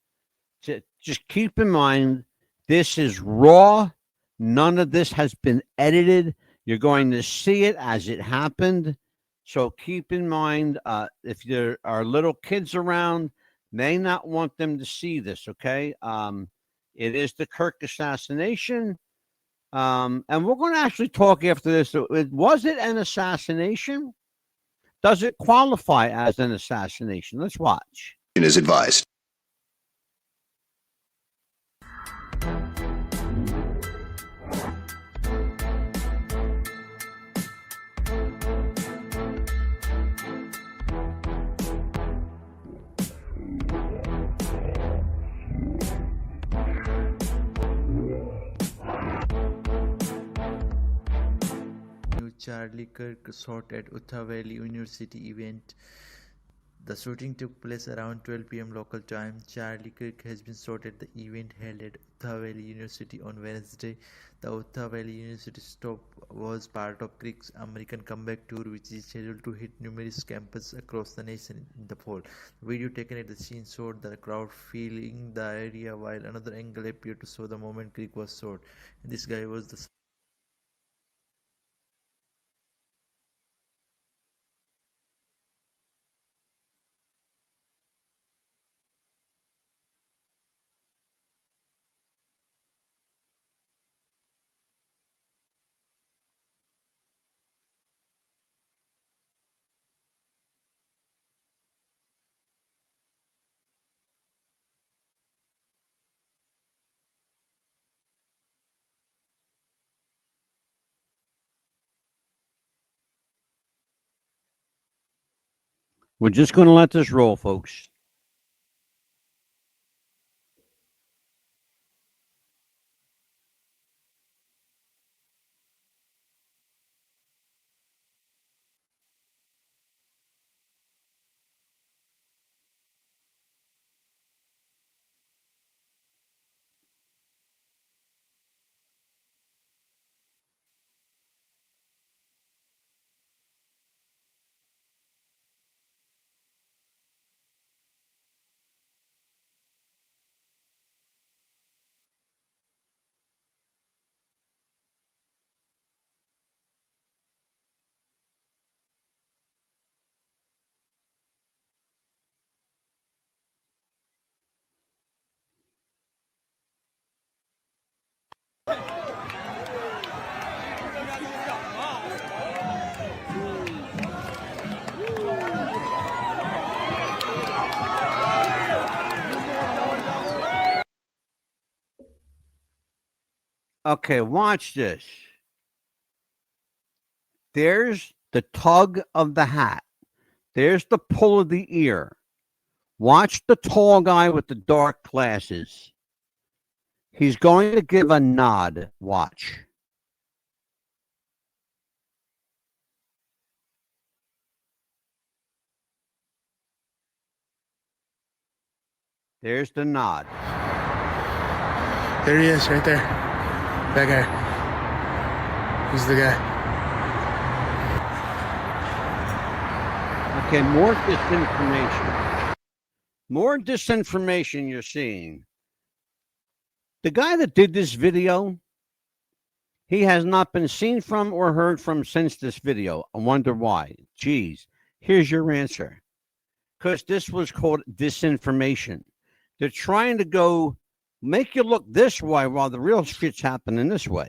to just keep in mind this is raw. None of this has been edited. You're going to see it as it happened. So keep in mind, if there are little kids around, may not want them to see this, okay? It is the Kirk assassination. And we're going to actually talk after this. Was it an assassination? Does it qualify as an assassination? Let's watch. It is advised. Charlie Kirk shot at Utah Valley University event. The shooting took place around 12 p.m. local time. Charlie Kirk has been shot at the event held at Utah Valley University on Wednesday. The Utah Valley University stop was part of Kirk's American comeback tour, which is scheduled to hit numerous campuses across the nation in the fall. The video taken at the scene showed the crowd filling the area, while another angle appeared to show the moment Kirk was shot. This guy was the We're just going to let this roll, folks. Okay, watch this. There's the tug of the hat. There's the pull of the ear. Watch the tall guy with the dark glasses. He's going to give a nod. Watch. There's the nod. There he is, right there. That guy. He's the guy. Okay, more disinformation. More disinformation you're seeing. The guy that did this video, he has not been seen from or heard from since this video. I wonder why. Geez, here's your answer. Because this was called disinformation. They're trying to go make you look this way while the real shit's happening this way.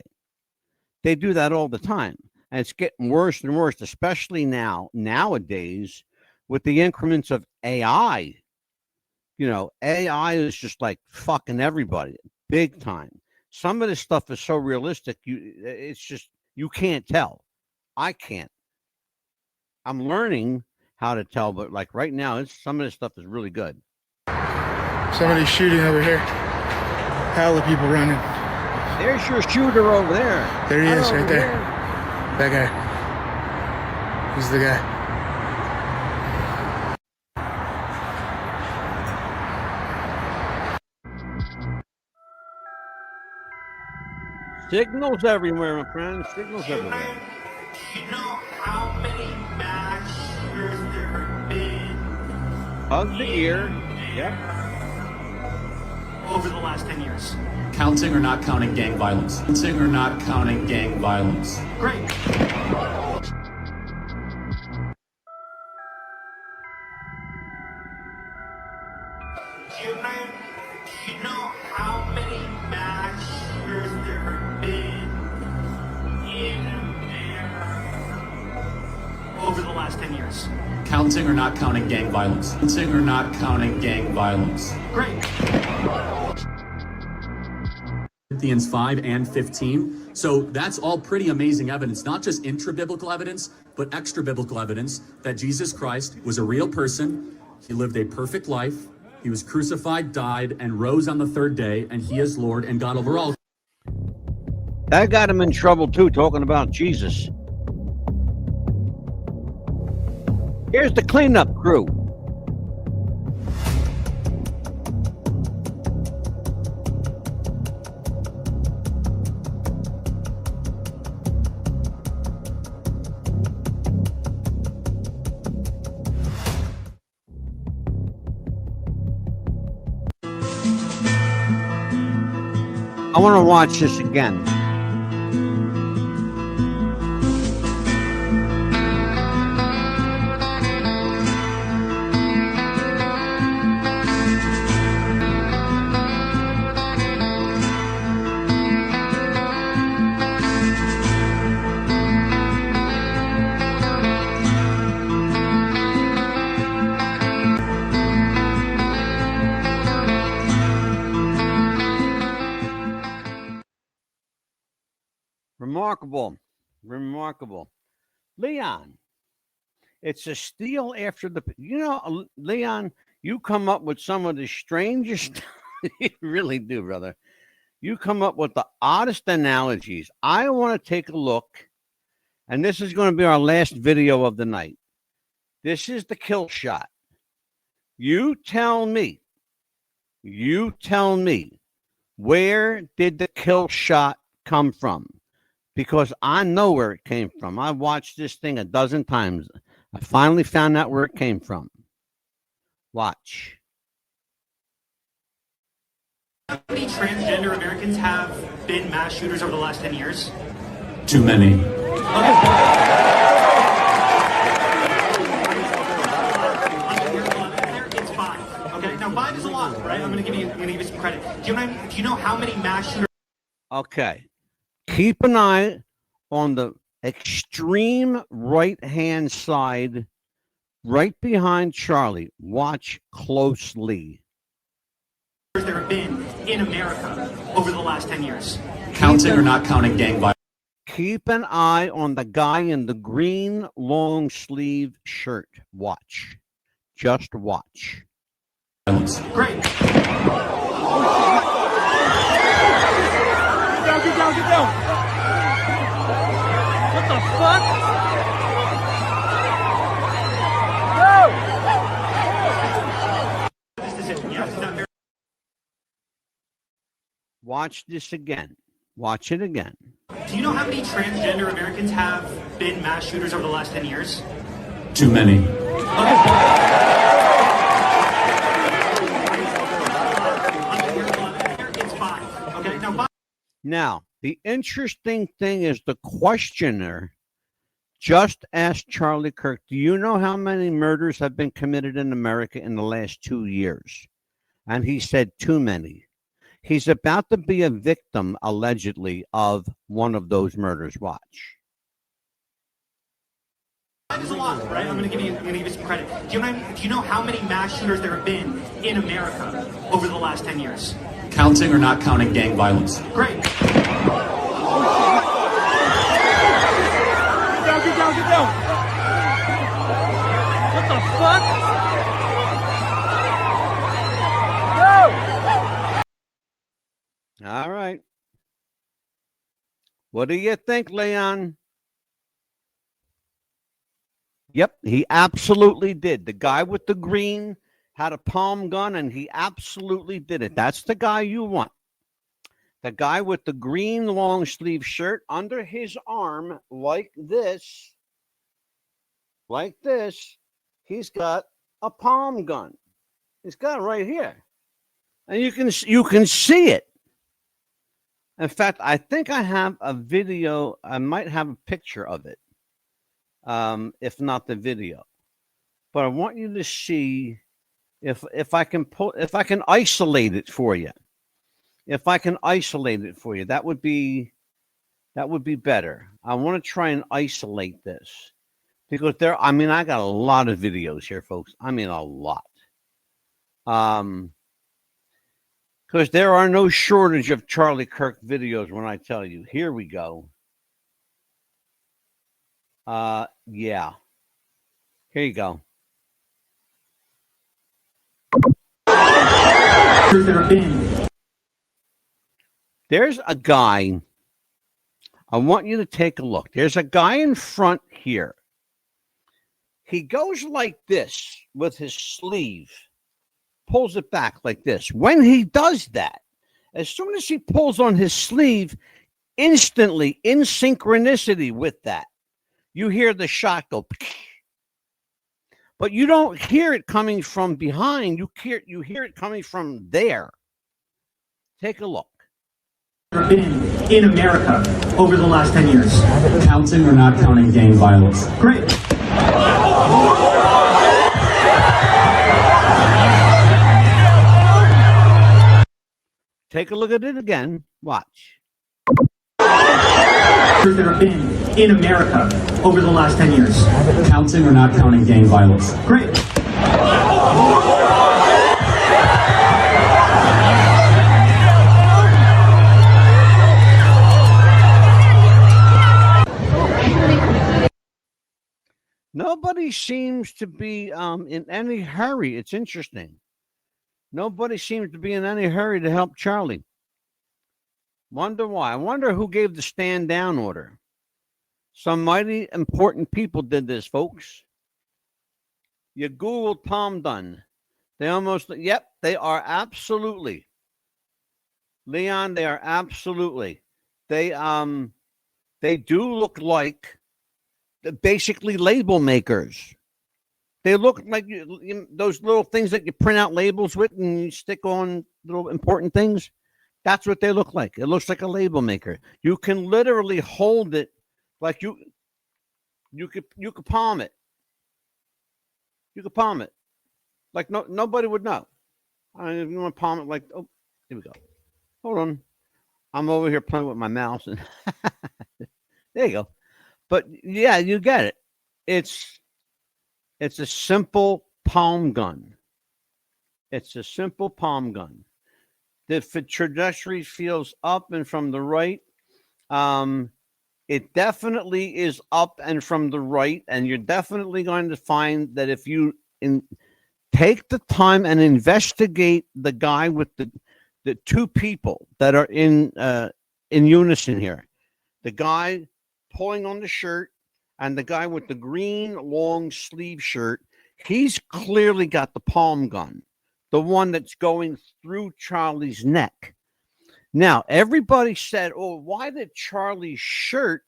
They do that all the time. And it's getting worse and worse, especially nowadays, with the increments of AI. You know, AI is just like fucking everybody, big time. Some of this stuff is so realistic, it's just, you can't tell. I can't. I'm learning how to tell, but like right now, some of this stuff is really good. Somebody's shooting over here. Hell of people running. There's your shooter over there. There he is, right there. Here. That guy. He's the guy. Signals everywhere, my friend. Signals everywhere. You know how many mass shooters there have been? Hug the ear. Yep. Over the last 10 years. Counting or not counting gang violence? Counting or not counting gang violence? Great. You know how many mass shooters there have been in America over the last 10 years? Counting or not counting gang violence? Counting or not counting gang violence? Great. Corinthians 5 and 15. So that's all pretty amazing evidence, not just intra-biblical evidence, but extra-biblical evidence that Jesus Christ was a real person. He lived a perfect life. He was crucified, died, and rose on the third day, and he is Lord and God over all. That got him in trouble too, talking about Jesus. Here's the cleanup crew. I want to watch this again. Remarkable. Leon, it's a steal after the, Leon, you come up with some of the strangest, you really do, brother. You come up with the oddest analogies. I want to take a look, and this is going to be our last video of the night. This is the kill shot. You tell me, where did the kill shot come from? Because I know where it came from. I watched this thing a dozen times. I finally found out where it came from. Watch. How many transgender Americans have been mass shooters over the last 10 years? Too many. It's 5. Okay, now 5 is a lot, right? I'm going to give you some credit. Do you know how many mass shooters? Okay. Keep an eye on the extreme right-hand side, right behind Charlie. Watch closely. There have been in America over the last 10 years? Counting or not counting gang violence? Keep an eye on the guy in the green long sleeve shirt. Watch. Just watch. Great. Get down. What the fuck? Watch this again. Watch it again. Do you know how many transgender Americans have been mass shooters over the last 10 years? Too many. It's 5. Okay, now Now, the interesting thing is the questioner just asked Charlie Kirk, do you know how many murders have been committed in America in the last 2 years? And he said too many. He's about to be a victim, allegedly, of one of those murders. Watch. There's a lot, right? I'm going to give you some credit. Do you know how many mass shooters there have been in America over the last 10 years? Counting or not counting gang violence? Great. Get down. What the fuck? All right. What do you think, Leon? Yep, he absolutely did. The guy with the green had a palm gun, and he absolutely did it. That's the guy you want. The guy with the green long sleeve shirt under his arm, like this, he's got a palm gun. He's got it right here. And you can see it. In fact, I think I have a video. I might have a picture of it, if not the video. But I want you to see if I can isolate it for you. If I can isolate it for you, that would be better. I want to try and isolate this because I got a lot of videos here, folks. I mean, a lot. Because there are no shortage of Charlie Kirk videos when I tell you. Here we go. Yeah. Here you go. There's a guy. I want you to take a look. There's a guy in front here. He goes like this with his sleeve. Pulls it back like this. When he does that, as soon as he pulls on his sleeve, instantly, in synchronicity with that, you hear the shot go. But you don't hear it coming from behind. You hear it coming from there. Take a look. Been in America over the last 10 years. Counting or not counting gang violence? Great. Take a look at it again. Watch. There have been in America over the last 10 years. Counting or not counting gang violence? Great. Nobody seems to be in any hurry. It's interesting. Nobody seems to be in any hurry to help Charlie. Wonder why. I wonder who gave the stand down order. Some mighty important people did this, folks. You Googled palm gun. They are absolutely. Leon, they are absolutely. They do look like basically label makers. They look like those little things that you print out labels with and you stick on little important things. That's what they look like. It looks like a label maker. You can literally hold it like you could palm it. You could palm it. Like nobody would know. I mean, if you want to palm it like, oh, here we go. Hold on. I'm over here playing with my mouse and there you go. But yeah, you get it. It's a simple palm gun. It's a simple palm gun. The trajectory feels up and from the right. It definitely is up and from the right, and you're definitely going to find that if you take the time and investigate the guy with the two people that are in unison here, the guy pulling on the shirt and the guy with the green long sleeve shirt, he's clearly got the palm gun, the one that's going through Charlie's neck. Now, everybody said, oh, why did Charlie's shirt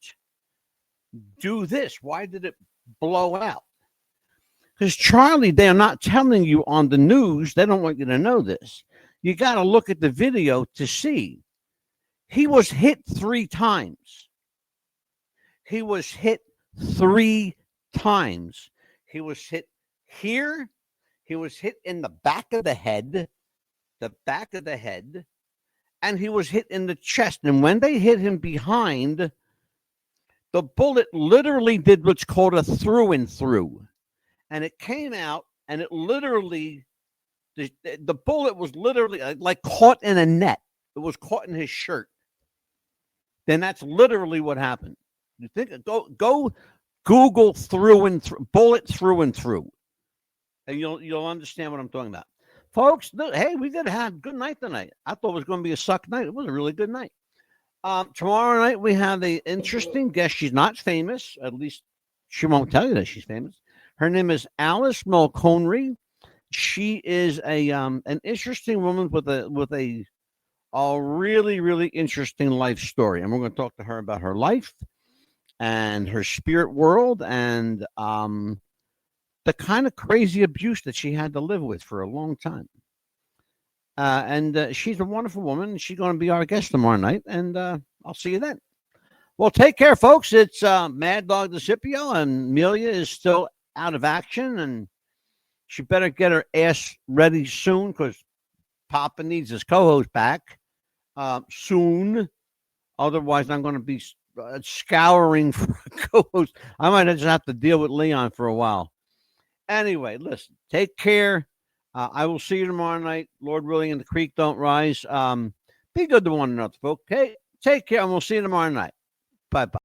do this? Why did it blow out? Because Charlie, they're not telling you on the news. They don't want you to know this. You got to look at the video to see. He was hit 3 times. He was hit 3 times. He was hit here. He was hit in the back of the head, and he was hit in the chest. And when they hit him behind, the bullet literally did what's called a through and through. And it came out, and it literally, the bullet was literally like caught in a net. It was caught in his shirt. Then that's literally what happened. You think, go Google through and through, bullet through and through, and you'll understand what I'm talking about. Folks, hey, we did have a good night tonight. I thought it was going to be a suck night. It was a really good night. Tomorrow night, we have an interesting guest. She's not famous. At least she won't tell you that she's famous. Her name is Alice Mulconry. She is an interesting woman with a really, really interesting life story. And we're going to talk to her about her life and her spirit world and the kind of crazy abuse that she had to live with for a long time. And she's a wonderful woman. She's going to be our guest tomorrow night, and I'll see you then. Well, take care, folks. It's Mad Dog DeCipio, and Amelia is still out of action, and she better get her ass ready soon because Papa needs his co-host back soon. Otherwise, I'm going to be scouring for a co-host. I might just have to deal with Leon for a while. Anyway, listen, take care. I will see you tomorrow night. Lord willing, and the creek don't rise. Be good to one another, folks. Okay, take care, and we'll see you tomorrow night. Bye-bye.